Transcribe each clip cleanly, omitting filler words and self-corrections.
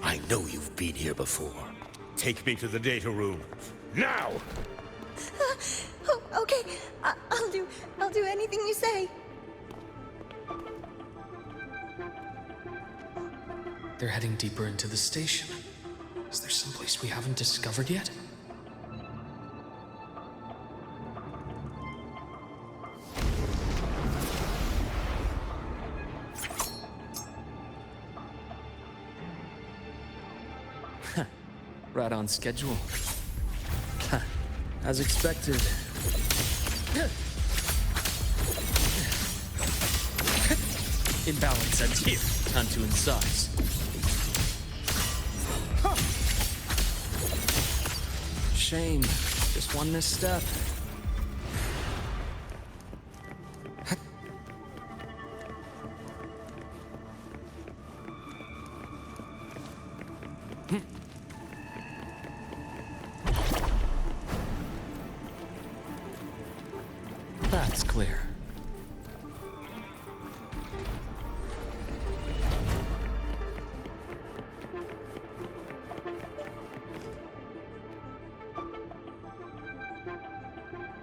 I know you've been here before. Take me to the data room. Now! Oh, okay. I'll do anything you say. They're heading deeper into the station. Is there someplace we haven't discovered yet? Right on schedule. As expected. Imbalance ends here. Time to incise. Shame. Just one misstep. That's clear.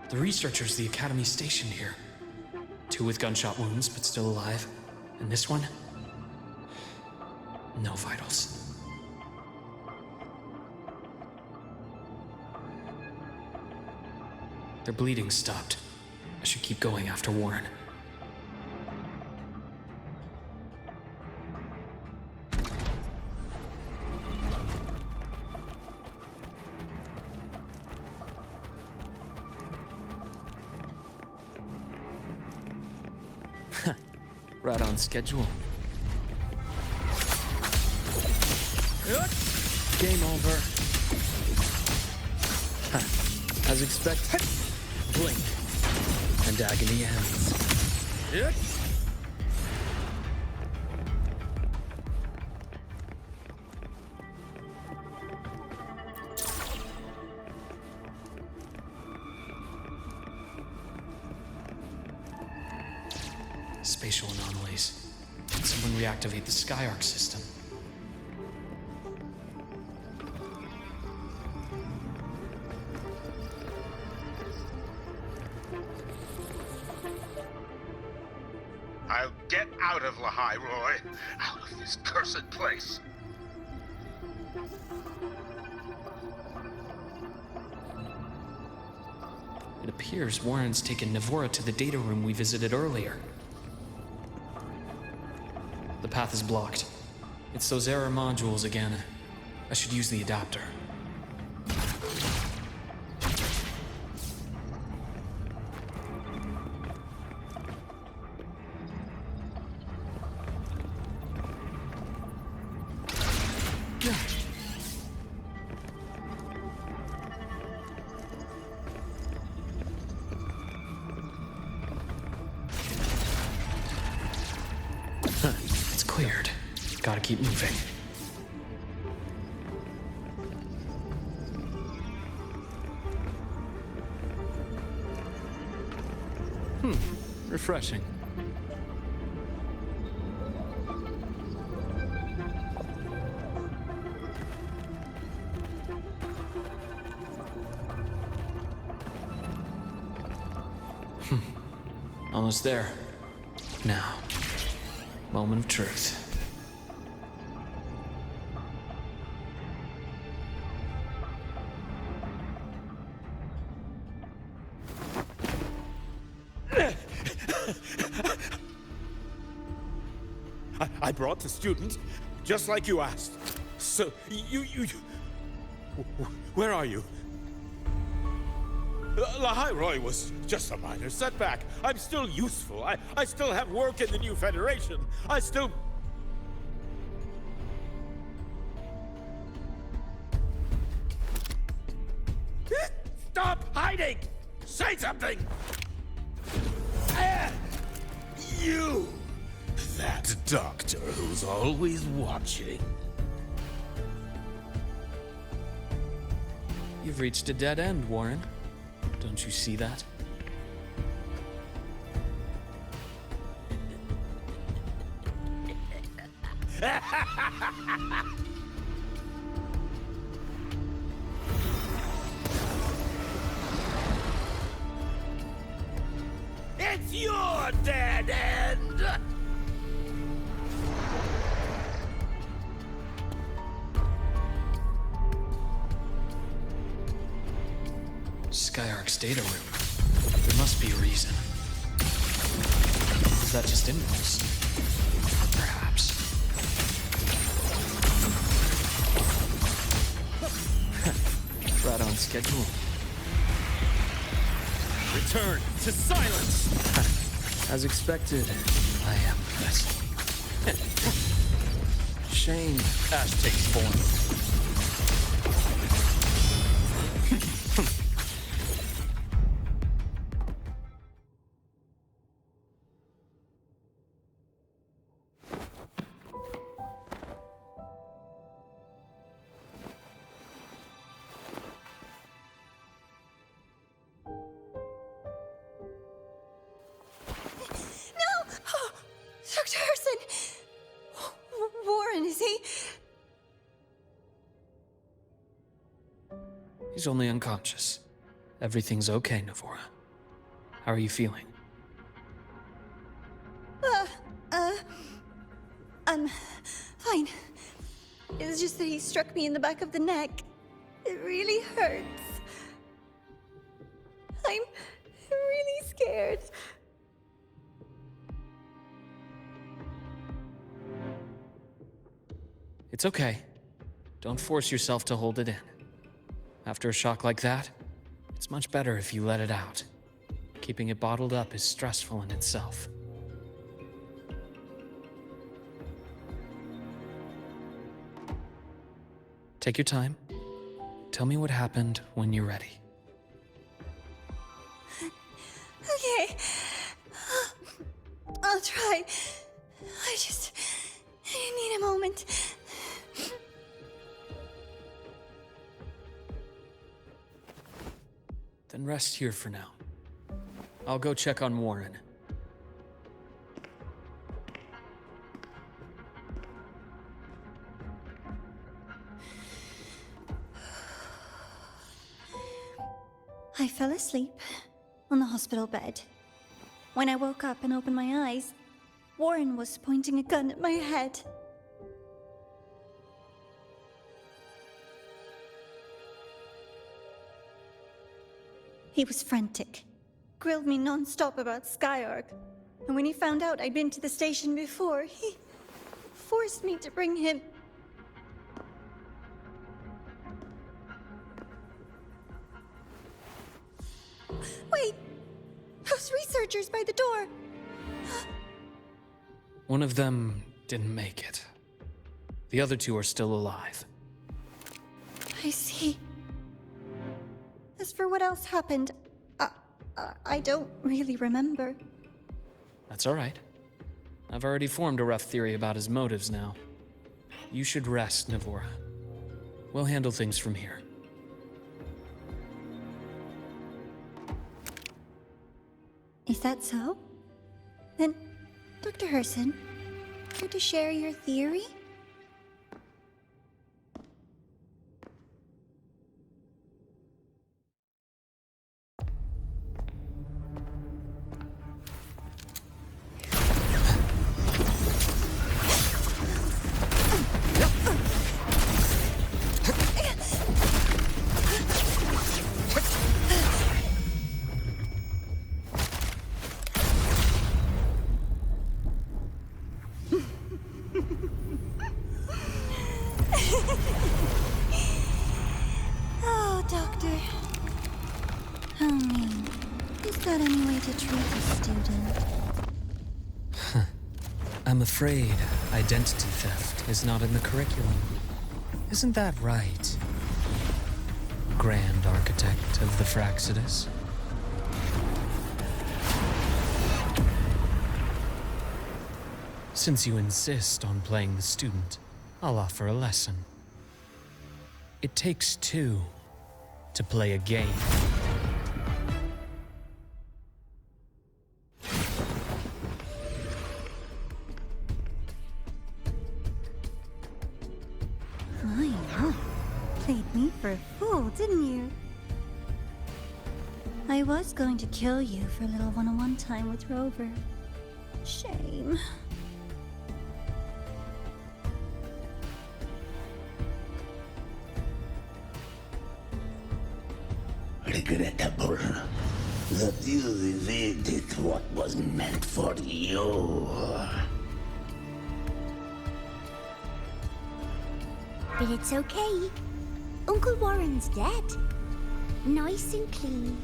The researchers the Academy stationed here. 2 with gunshot wounds, but still alive. And this one? No vitals. Their bleeding stopped. I should keep going after Warren. Right on schedule. Game over. As expected. Blink. And agony ends. Spatial anomalies. Can someone reactivate the Skyarc system? I'll get out of Lahai, Roy. Out of this cursed place. It appears Warren's taken Navora to the data room we visited earlier. The path is blocked. It's those error modules again. I should use the adapter. It's cleared. Gotta keep moving. Refreshing. Almost there. Now, moment of truth. I brought the student, just like you asked. So, where are you? Lahai Roy was just a minor setback. I'm still useful. I still have work in the new Federation. I still... Stop hiding! Say something! You! That doctor who's always watching. You've reached a dead end, Warren. Don't you see that? your dead end! Skyark's data room. There must be a reason. Is that just impulse? Or perhaps... right on schedule. Return to silence! As expected, I am present. Shame Ash takes form. Dr. Harrison! Warren, is he? He's only unconscious. Everything's okay, Navora. How are you feeling? I'm fine. It's just that he struck me in the back of the neck. It really hurts. I'm really scared. It's okay. Don't force yourself to hold it in. After a shock like that, it's much better if you let it out. Keeping it bottled up is stressful in itself. Take your time. Tell me what happened when you're ready. Okay. I'll try. I need a moment. Then rest here for now. I'll go check on Warren. I fell asleep on the hospital bed. When I woke up and opened my eyes, Warren was pointing a gun at my head. He was frantic, grilled me non-stop about Skyark, and when he found out I'd been to the station before, he forced me to bring him. Wait! Those researchers by the door! One of them didn't make it. The other two are still alive. I see. As for what else happened, I don't really remember. That's all right. I've already formed a rough theory about his motives now. You should rest, Navora. We'll handle things from here. Is that so? Then, Dr. Herson, care to share your theory? Oh, Doctor. How mean. Is that any way to treat a student? I'm afraid identity theft is not in the curriculum. Isn't that right, Grand Architect of the Fraxidus? Since you insist on playing the student, I'll offer a lesson. It takes two to play a game. I know. Played me for a fool, didn't you? I was going to kill you for a little one-on-one time with Rover. Shame. Regrettable that you evaded what was meant for you. But it's okay. Uncle Warren's dead. Nice and clean.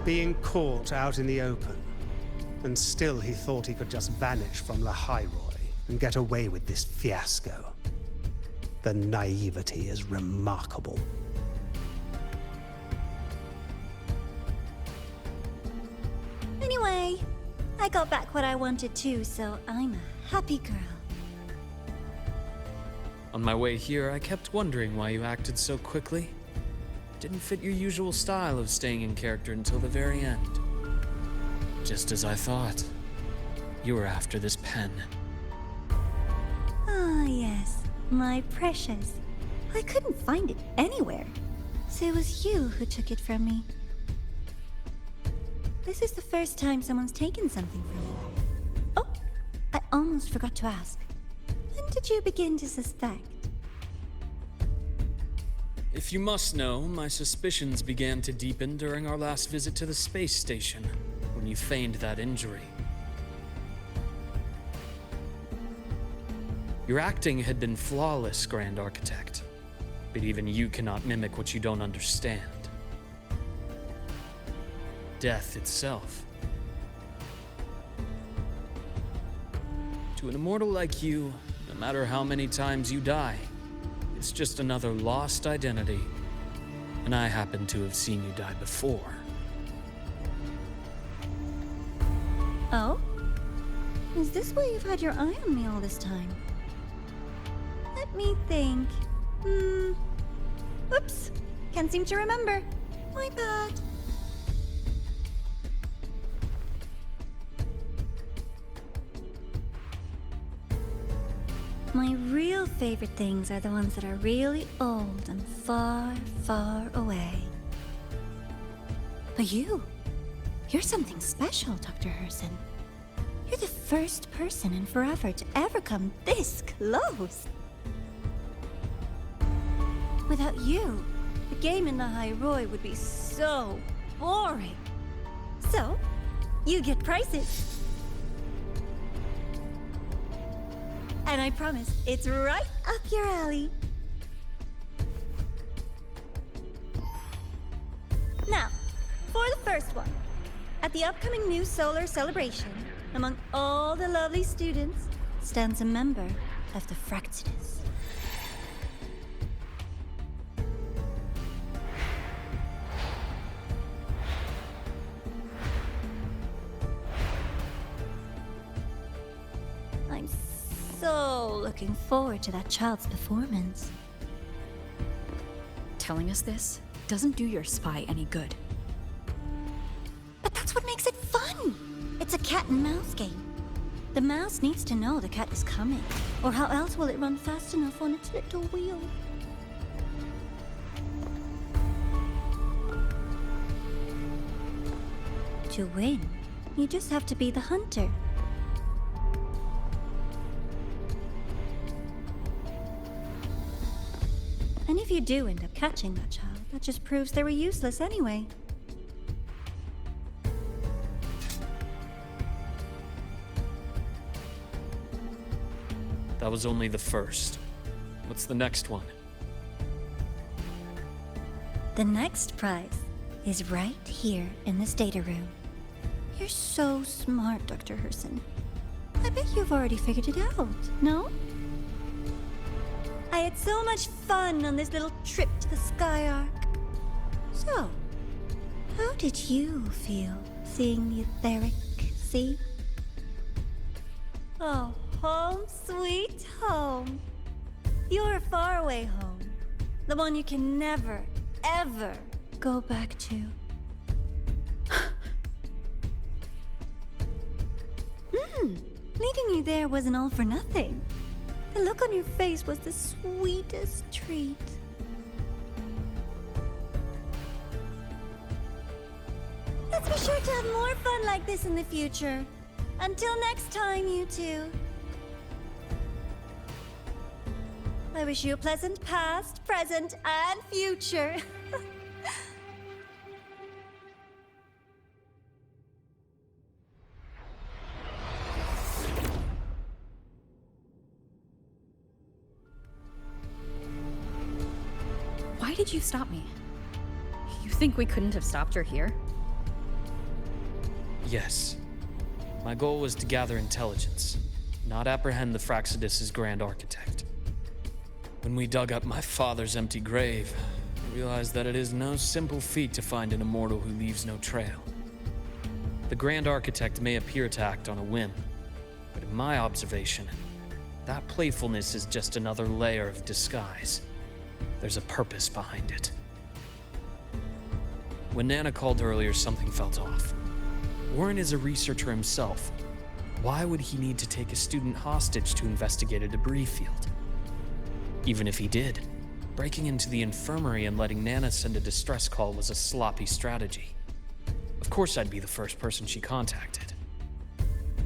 Being caught out in the open, and still he thought he could just vanish from La High Roy and get away with this fiasco. The naivety is remarkable. Anyway, I got back what I wanted too, so I'm a happy girl. On my way here, I kept wondering why you acted so quickly. Didn't fit your usual style of staying in character until the very end. Just as I thought. You were after this pen. Ah, yes. My precious. I couldn't find it anywhere. So it was you who took it from me. This is the first time someone's taken something from me. Oh, I almost forgot to ask. When did you begin to suspect? If you must know, my suspicions began to deepen during our last visit to the space station, when you feigned that injury. Your acting had been flawless, Grand Architect. But even you cannot mimic what you don't understand. Death itself. To an immortal like you, no matter how many times you die, it's just another lost identity. And I happen to have seen you die before. Oh? Is this why you've had your eye on me all this time? Let me think. Oops. Can't seem to remember. My bad. My real favorite things are the ones that are really old and far, far away. But you're something special, Dr. Herson. You're the first person in forever to ever come this close. Without you, the game in the High Roy would be so boring. So, you get prizes. And I promise, it's right up your alley. Now, for the first one. At the upcoming new solar celebration, among all the lovely students, stands a member of the Fractidus. I'm so looking forward to that child's performance. Telling us this doesn't do your spy any good. But that's what makes it fun! It's a cat and mouse game. The mouse needs to know the cat is coming, or how else will it run fast enough on its little wheel? To win, you just have to be the hunter. And if you do end up catching that child, that just proves they were useless anyway. That was only the first. What's the next one? The next prize is right here in this data room. You're so smart, Dr. Herson. I bet you've already figured it out, no? I had so much fun on this little trip to the Sky Arc. So, how did you feel seeing the etheric sea? Oh, home sweet home. Your faraway home. The one you can never, ever go back to. Leaving you there wasn't all for nothing. The look on your face was the sweetest treat. sure to have more fun like this in the future. Until next time, you two. I wish you a pleasant past, present, and future. Why did you stop me? You think we couldn't have stopped her here? Yes. My goal was to gather intelligence, not apprehend the Fraxidus' grand architect. When we dug up my father's empty grave, I realized that it is no simple feat to find an immortal who leaves no trail. The grand architect may appear to act on a whim, but in my observation, that playfulness is just another layer of disguise. There's a purpose behind it. When Nana called earlier, something felt off. Warren is a researcher himself. Why would he need to take a student hostage to investigate a debris field? Even if he did, breaking into the infirmary and letting Nana send a distress call was a sloppy strategy. Of course I'd be the first person she contacted.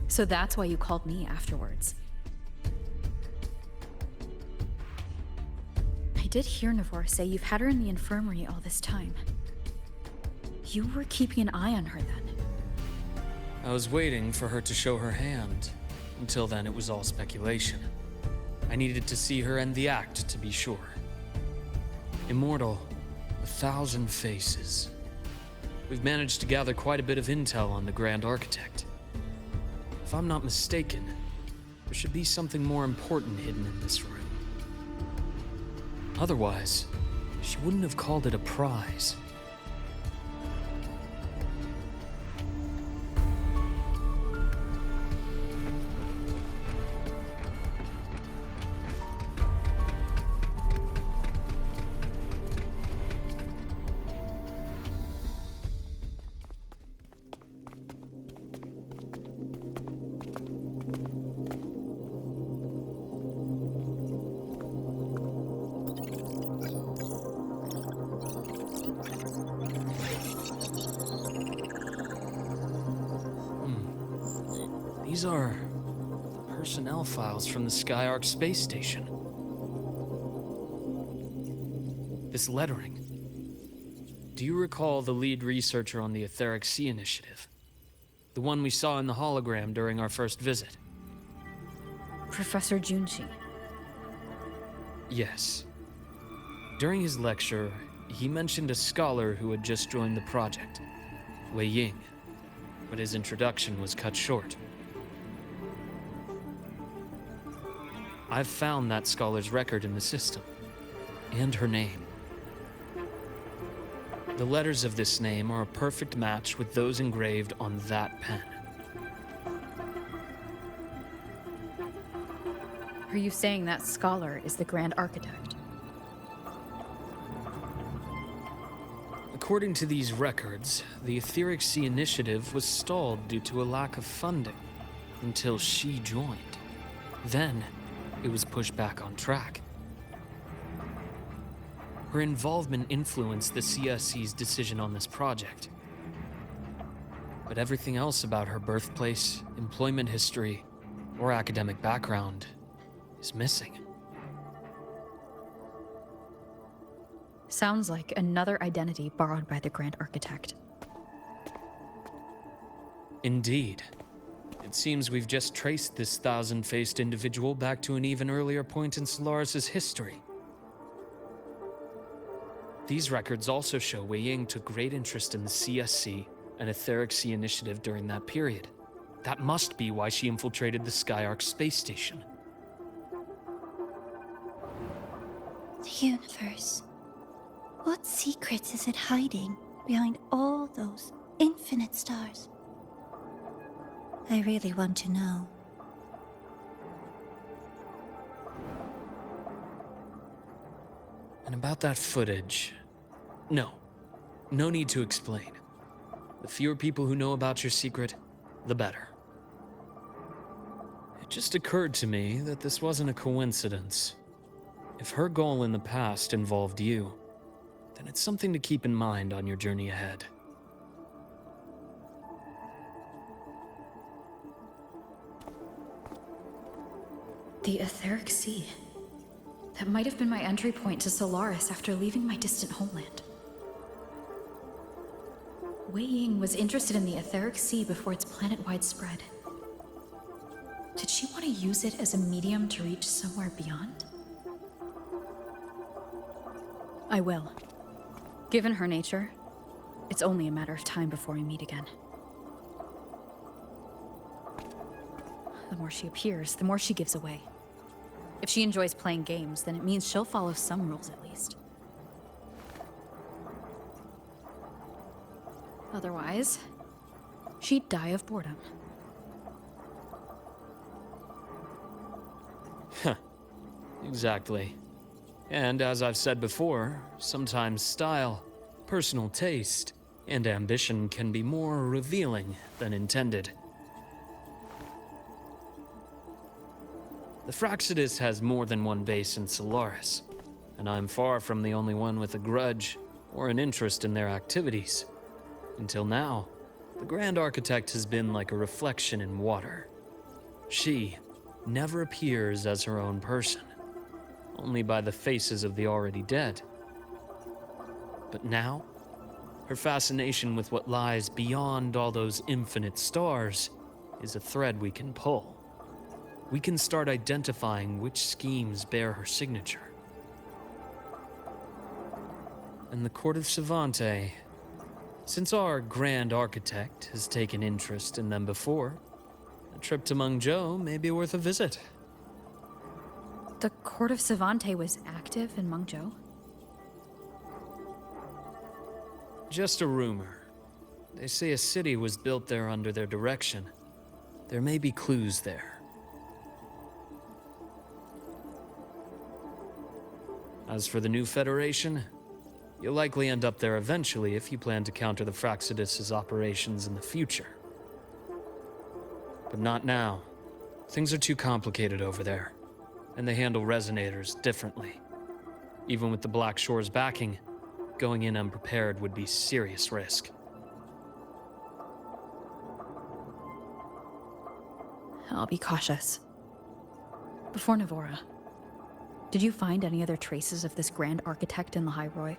So that's why you called me afterwards. I did hear Navor say you've had her in the infirmary all this time. You were keeping an eye on her then. I was waiting for her to show her hand. Until then, it was all speculation. I needed to see her end the act to be sure. Immortal, 1,000 faces. We've managed to gather quite a bit of intel on the Grand Architect. If I'm not mistaken, there should be something more important hidden in this room. Otherwise, she wouldn't have called it a prize. These are personnel files from the Skyark space station. This lettering. Do you recall the lead researcher on the Etheric Sea Initiative? The one we saw in the hologram during our first visit? Professor Junshi. Yes. During his lecture, he mentioned a scholar who had just joined the project, Wei Ying, but his introduction was cut short. I've found that scholar's record in the system, and her name. The letters of this name are a perfect match with those engraved on that pen. Are you saying that scholar is the Grand Architect? According to these records, the Etheric Sea Initiative was stalled due to a lack of funding until she joined. Then, it was pushed back on track. Her involvement influenced the CSC's decision on this project. But everything else about her birthplace, employment history, or academic background is missing. Sounds like another identity borrowed by the Grand Architect. Indeed. It seems we've just traced this 1,000-faced individual back to an even earlier point in Solaris' history. These records also show Wei Ying took great interest in the CSC and Etheric Sea Initiative during that period. That must be why she infiltrated the Skyark space station. The universe. What secrets is it hiding behind all those infinite stars? I really want to know. And about that footage... No need to explain. The fewer people who know about your secret, the better. It just occurred to me that this wasn't a coincidence. If her goal in the past involved you, then it's something to keep in mind on your journey ahead. The Etheric Sea. That might have been my entry point to Solaris after leaving my distant homeland. Wei Ying was interested in the Etheric Sea before its planet-wide spread. Did she want to use it as a medium to reach somewhere beyond? I will. Given her nature, it's only a matter of time before we meet again. The more she appears, the more she gives away. If she enjoys playing games, then it means she'll follow some rules at least. Otherwise, she'd die of boredom. Exactly. And as I've said before, sometimes style, personal taste, and ambition can be more revealing than intended. The Frostlands has more than one base in Solaris, and I'm far from the only one with a grudge or an interest in their activities. Until now, the Grand Architect has been like a reflection in water. She never appears as her own person, only by the faces of the already dead. But now, her fascination with what lies beyond all those infinite stars is a thread we can pull. We can start identifying which schemes bear her signature. And the Court of Savante, since our Grand Architect has taken interest in them before, a trip to Mengzhou may be worth a visit. The Court of Savante was active in Mengzhou? Just a rumor. They say a city was built there under their direction. There may be clues there. As for the new Federation, you'll likely end up there eventually if you plan to counter the Frostlands' operations in the future. But not now. Things are too complicated over there, and they handle resonators differently. Even with the Black Shore's backing, going in unprepared would be serious risk. I'll be cautious. Before Navora, did you find any other traces of this Grand Architect in the High Roy?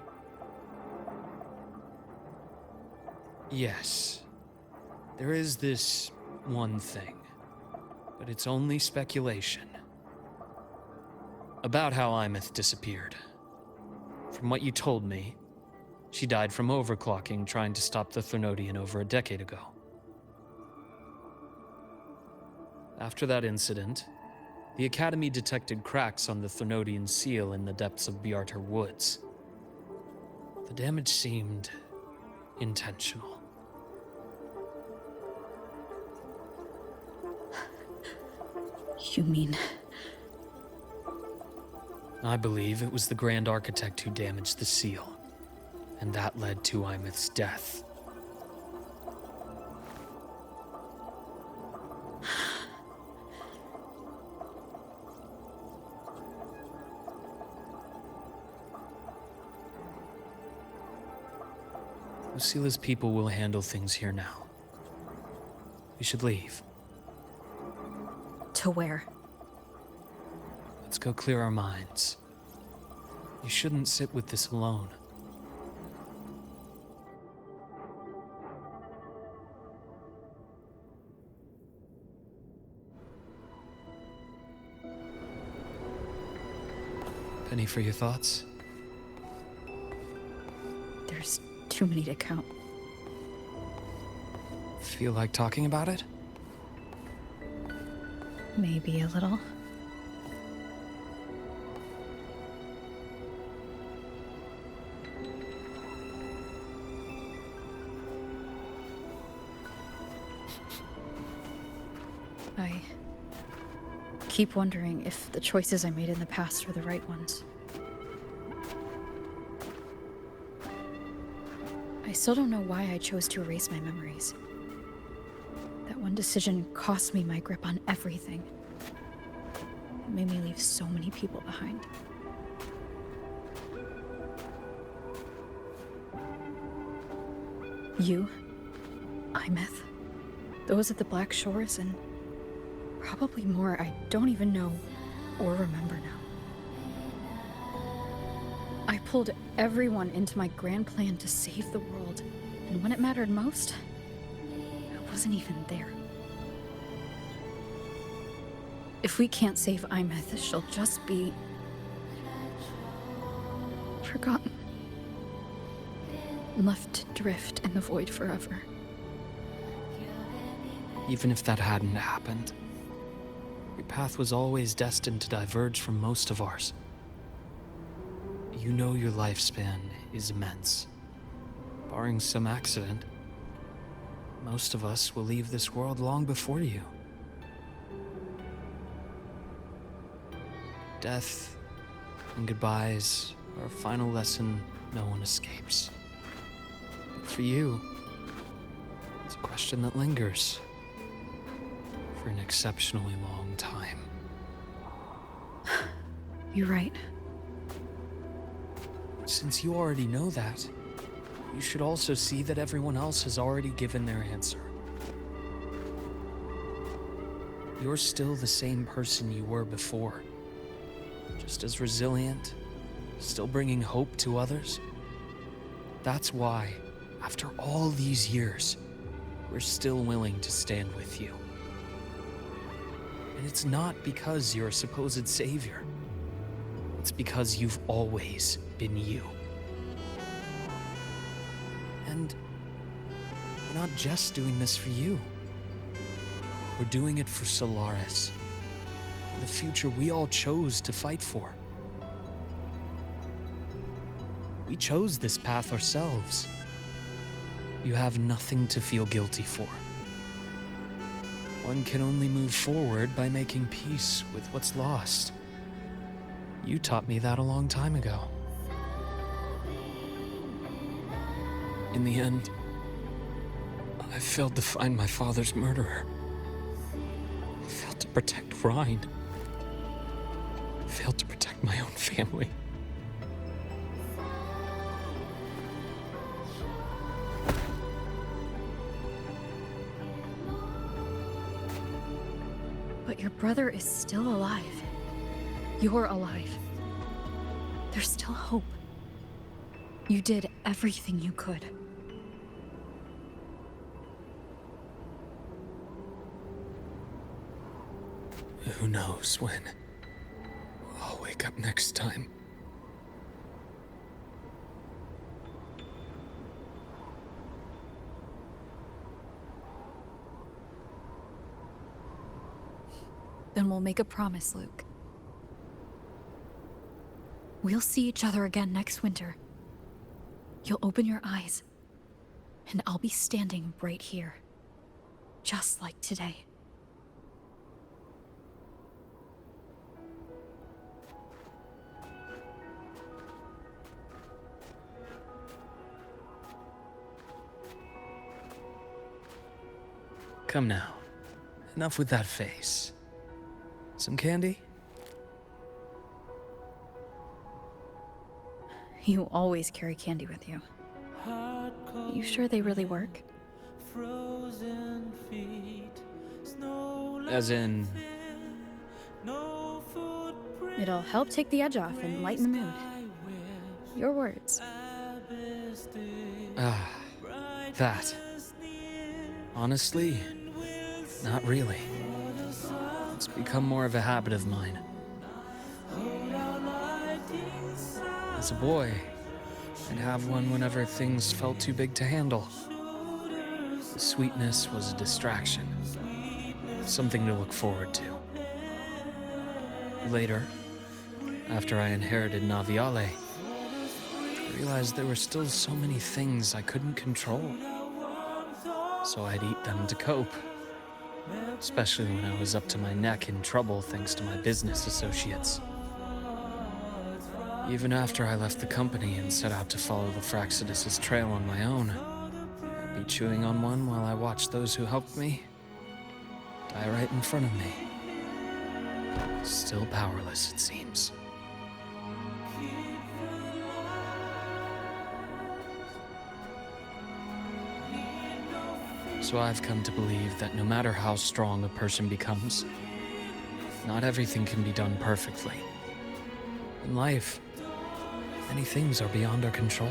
Yes. There is this one thing, but it's only speculation. About how Imeth disappeared. From what you told me, she died from overclocking trying to stop the Threnodian over a decade ago. After that incident, the Academy detected cracks on the Threnodian seal in the depths of Biarter Woods. The damage seemed intentional. You mean... I believe it was the Grand Architect who damaged the seal, and that led to Imeth's death. Lucila's people will handle things here now. We should leave. To where? Let's go clear our minds. You shouldn't sit with this alone. Penny for your thoughts? There's too many to count. Feel like talking about it? Maybe a little. I keep wondering if the choices I made in the past were the right ones. I still don't know why I chose to erase my memories. That one decision cost me my grip on everything. It made me leave so many people behind. You, Imeth, those at the Black Shores, and probably more I don't even know or remember now. I pulled everyone into my grand plan to save the world, and when it mattered most, I wasn't even there. If we can't save Imeth, she'll just be forgotten. Left to drift in the void forever. Even if that hadn't happened, your path was always destined to diverge from most of ours. You know your lifespan is immense. Barring some accident, most of us will leave this world long before you. Death and goodbyes are a final lesson no one escapes. But for you, it's a question that lingers for an exceptionally long time. You're right. Since you already know that, you should also see that everyone else has already given their answer. You're still the same person you were before. Just as resilient, still bringing hope to others. That's why, after all these years, we're still willing to stand with you. And it's not because you're a supposed savior. It's because you've always been you. And we're not just doing this for you. We're doing it for Solaris. The future we all chose to fight for. We chose this path ourselves. You have nothing to feel guilty for. One can only move forward by making peace with what's lost. You taught me that a long time ago. In the end, I failed to find my father's murderer. I failed to protect Rhine. Failed to protect my own family. But your brother is still alive. You're alive. There's still hope. You did everything you could. Who knows when I'll wake up next time. Then we'll make a promise, Luke. We'll see each other again next winter. You'll open your eyes, and I'll be standing right here. Just like today. Come now. Enough with that face. Some candy? You always carry candy with you. You sure they really work? As in... It'll help take the edge off and lighten the mood. Your words. That. Honestly, not really. It's become more of a habit of mine. As a boy, I'd have one whenever things felt too big to handle. The sweetness was a distraction. Something to look forward to. Later, after I inherited Naviale, I realized there were still so many things I couldn't control. So I'd eat them to cope. Especially when I was up to my neck in trouble thanks to my business associates. Even after I left the company and set out to follow the Fraxidus' trail on my own, I'd be chewing on one while I watched those who helped me die right in front of me. Still powerless, it seems. So I've come to believe that no matter how strong a person becomes, not everything can be done perfectly. In life, many things are beyond our control.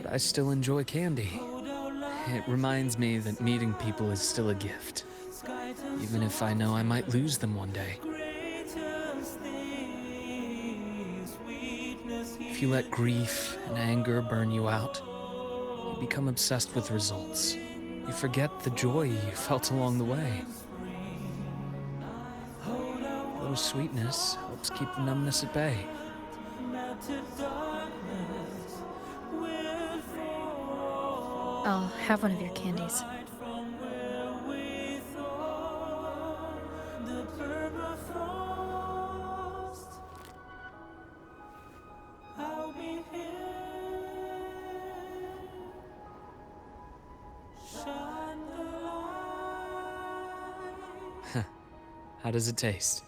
But I still enjoy candy. It reminds me that meeting people is still a gift, even if I know I might lose them one day. If you let grief and anger burn you out, you become obsessed with results. You forget the joy you felt along the way. A little sweetness helps keep the numbness at bay. I'll have one of your candies. How does it taste?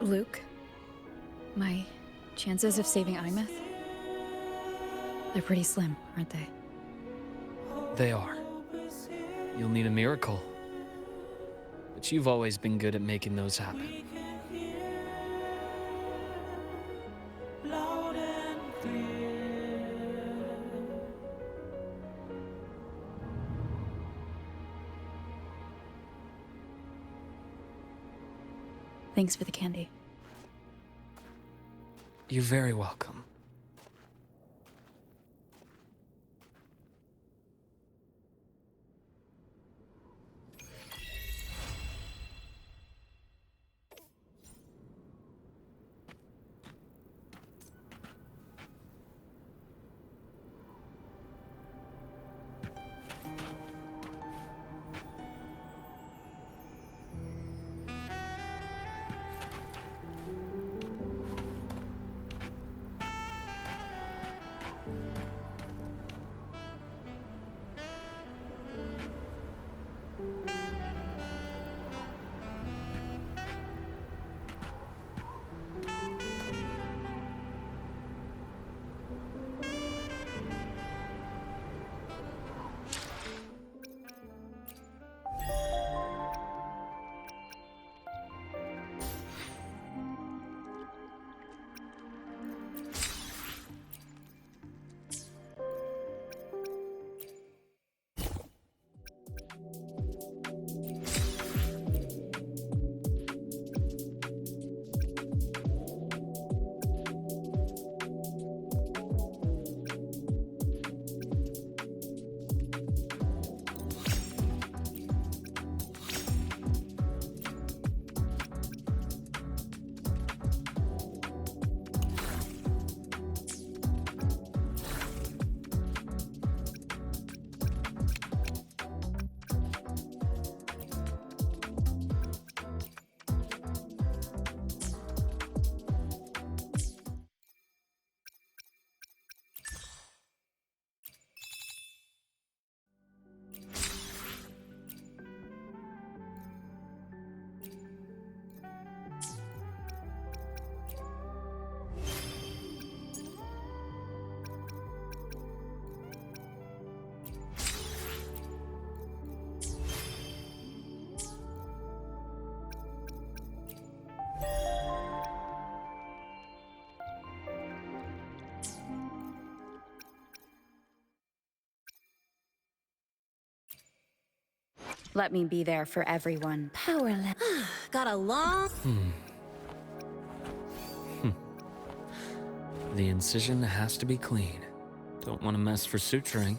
Luke, my chances of saving Imeth? They're pretty slim, aren't they? They are. You'll need a miracle. But you've always been good at making those happen. Thanks for the candy. You're very welcome. Let me be there for everyone. Powerless. Got a long... The incision has to be clean. Don't want to mess for suturing.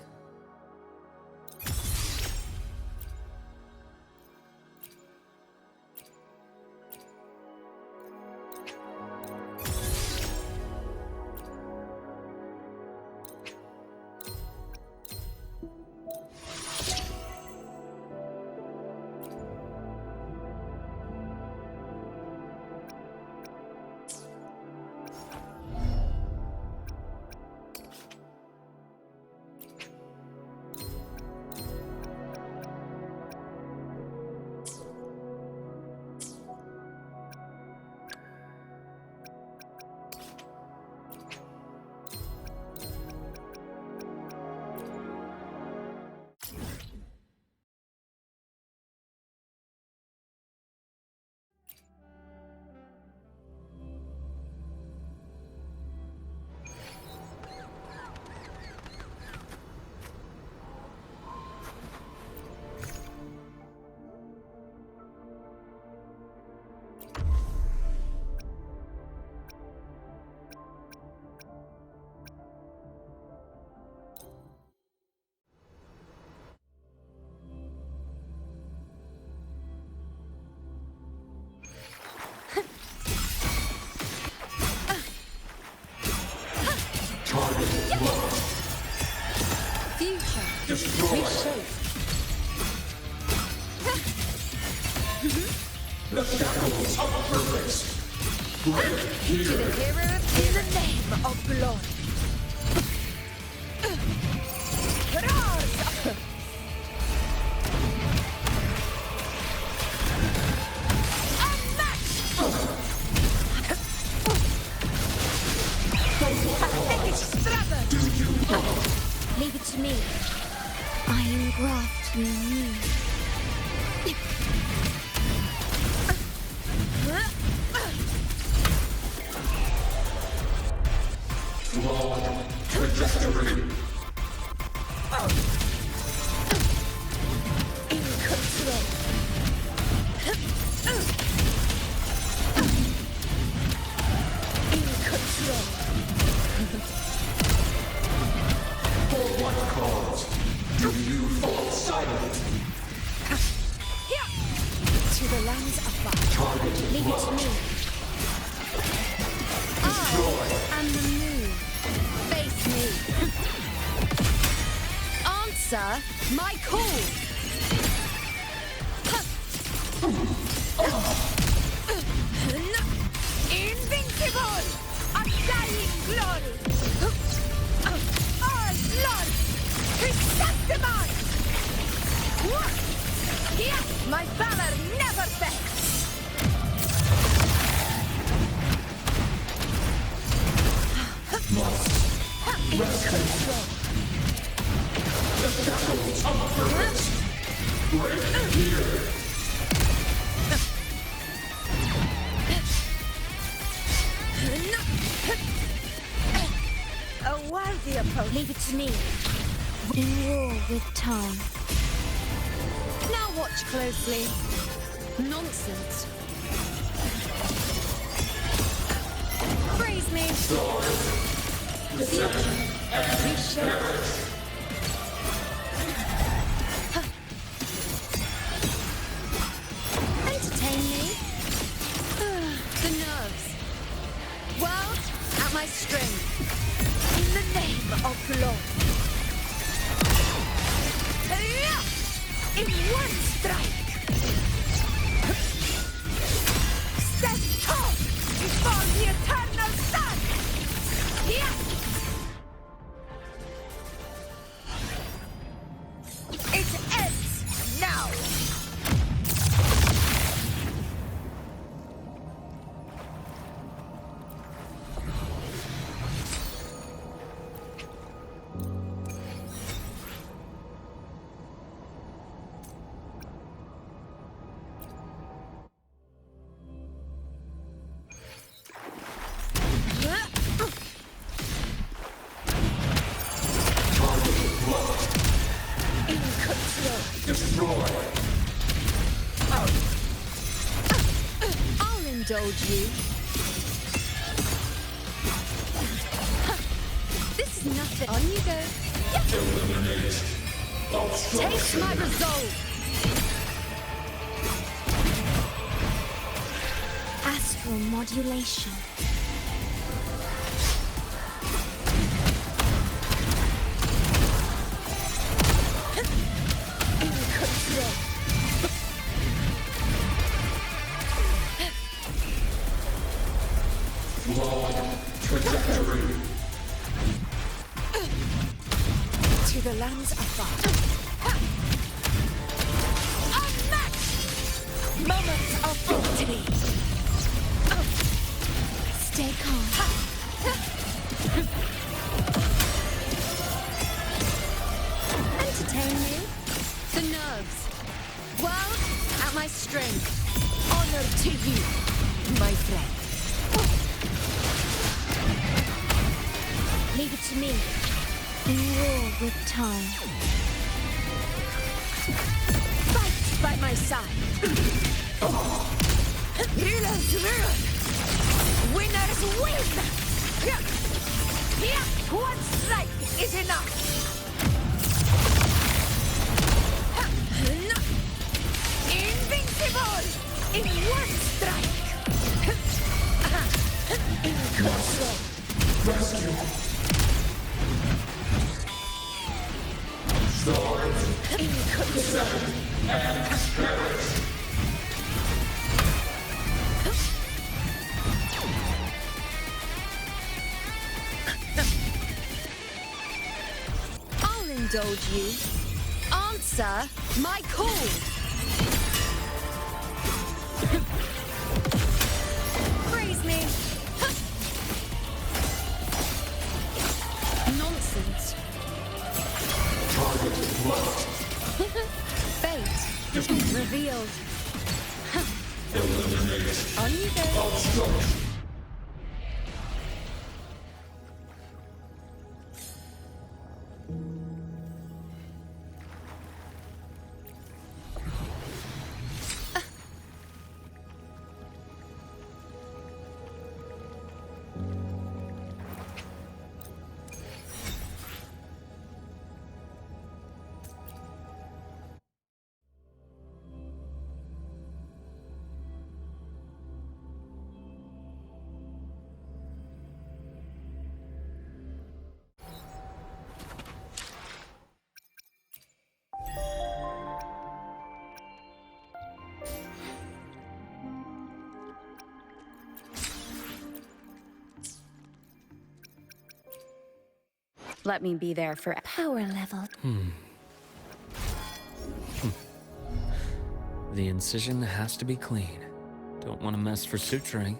Reshape. The shackles of purpose. Break here. To the hero in the name of blood. Leave it to me. I engraft you anew. Flawed trajectory. In control. In control. For what cause do you fall silent? To the lands of fire. Target Leave it to blocked. me. And the moon. Face me. Answer my call. Invincible! Undying glory! Our blood! Chrysanthemum! Here, my valor never fails! In control. The shackles of purpose. Break here. A worthy opponent. Leave it to me. In war with time. Now watch closely. Nonsense. Praise me. Reshape. Entertain me. The nerves. World at my strength. In the name of blood. In one strike. Step tall before the eternal sun. Here. It ends now. In control. Destroy. I'll indulge you. This is nothing. On you go. Eliminate. Taste my resolve. Astral modulation. In control. Flawed trajectory. To the lands afar. Unmatched! Moments of victory. Stay calm. Entertain me. The nerves. World at my strength. Honor to you, my friend. Leave it to me. In war with time. Fight by my side. Healers rule. Winners win. Here, one strike is enough. Invincible in one strike. In control. Rescue. Swords I'll indulge you. Answer my call. Praise me. Nonsense. Fate revealed. On you go. Let me be there for Power level. The incision has to be clean. Don't want to mess for suturing.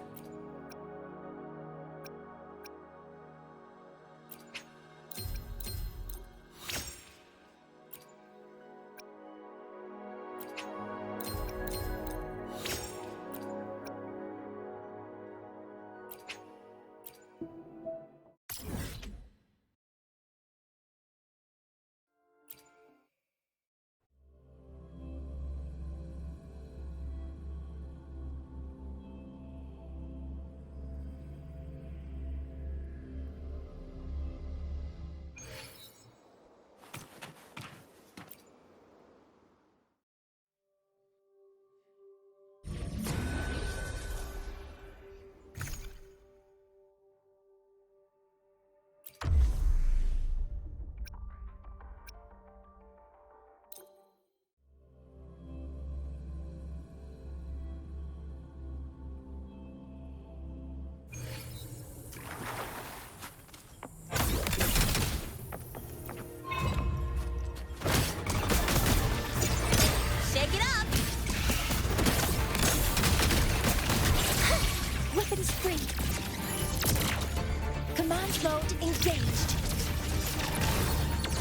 Mode engaged.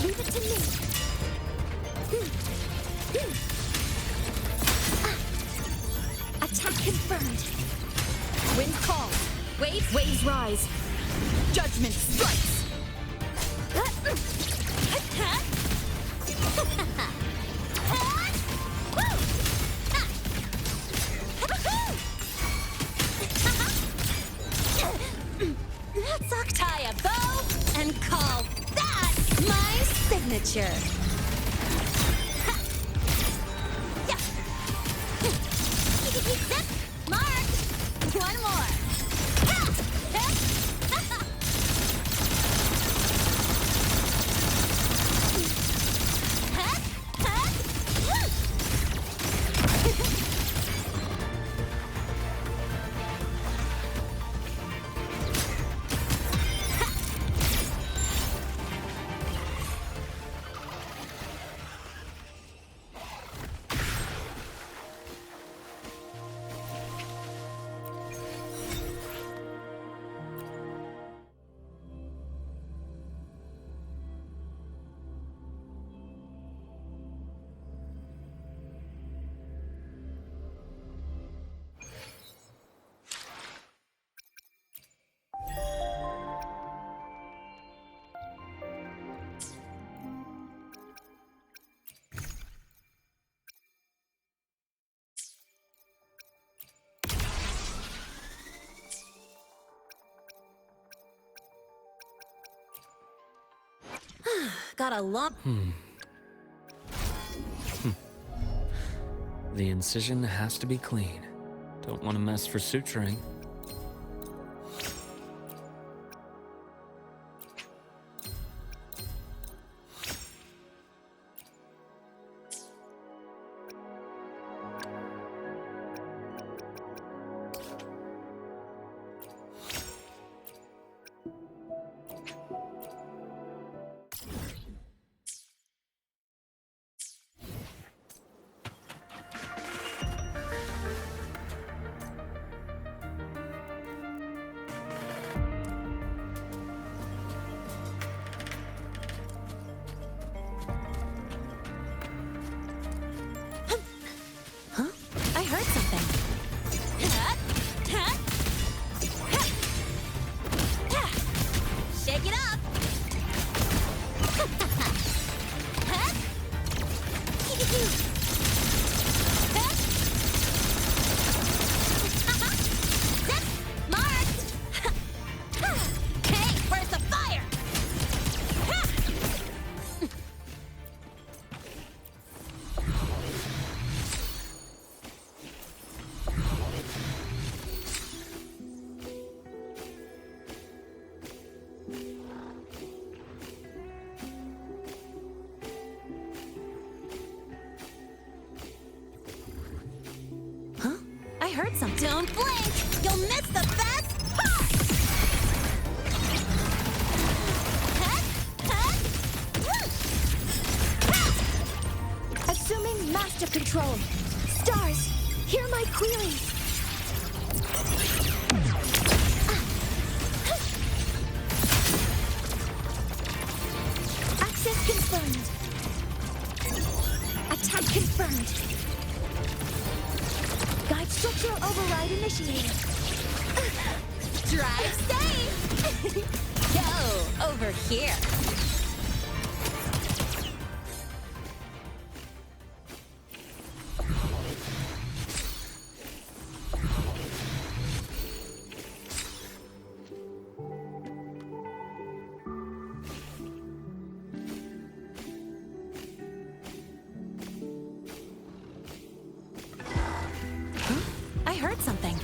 Leave it to me. Attack confirmed. Wind calls. Waves rise. Judgment strikes. Let's tie a bow and call that my signature. Mark! One more. Got a lot. The incision has to be clean. Don't want to mess for suturing. Hey, where's the fire? Huh? I heard something. Don't blink! You'll miss the best part! Assuming master control. Stars, hear my queries. Access confirmed. Attack confirmed. Guide structural override initiated. Drive safe! Yo, over here. I heard something.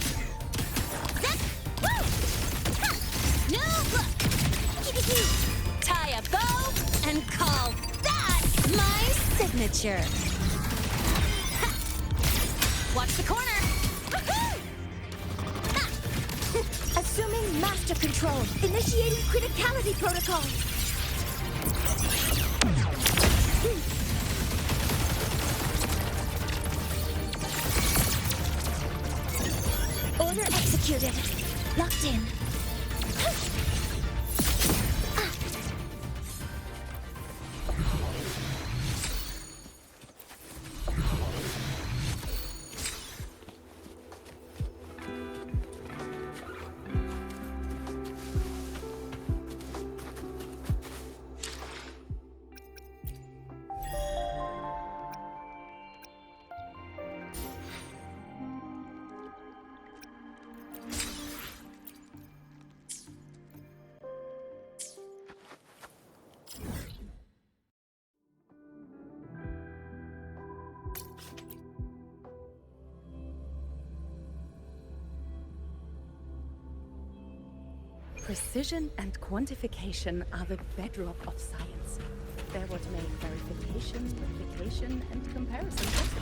Zip! Woo! Ha! New look! Tie a bow and call that my signature. Ha! Watch the corner! Woohoo! Ha! Assuming master control. Initiating criticality protocol. Order executed. Locked in. Precision and quantification are the bedrock of science. They're what make verification, replication, and comparison possible.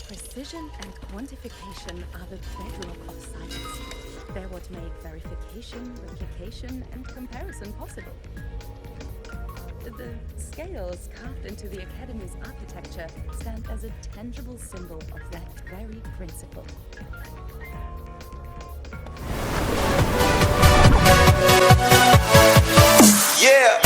Precision and quantification are the bedrock of science. They're what make verification, replication, and comparison possible. The scales carved into the Academy's architecture stand as a tangible symbol of that very principle. Yeah!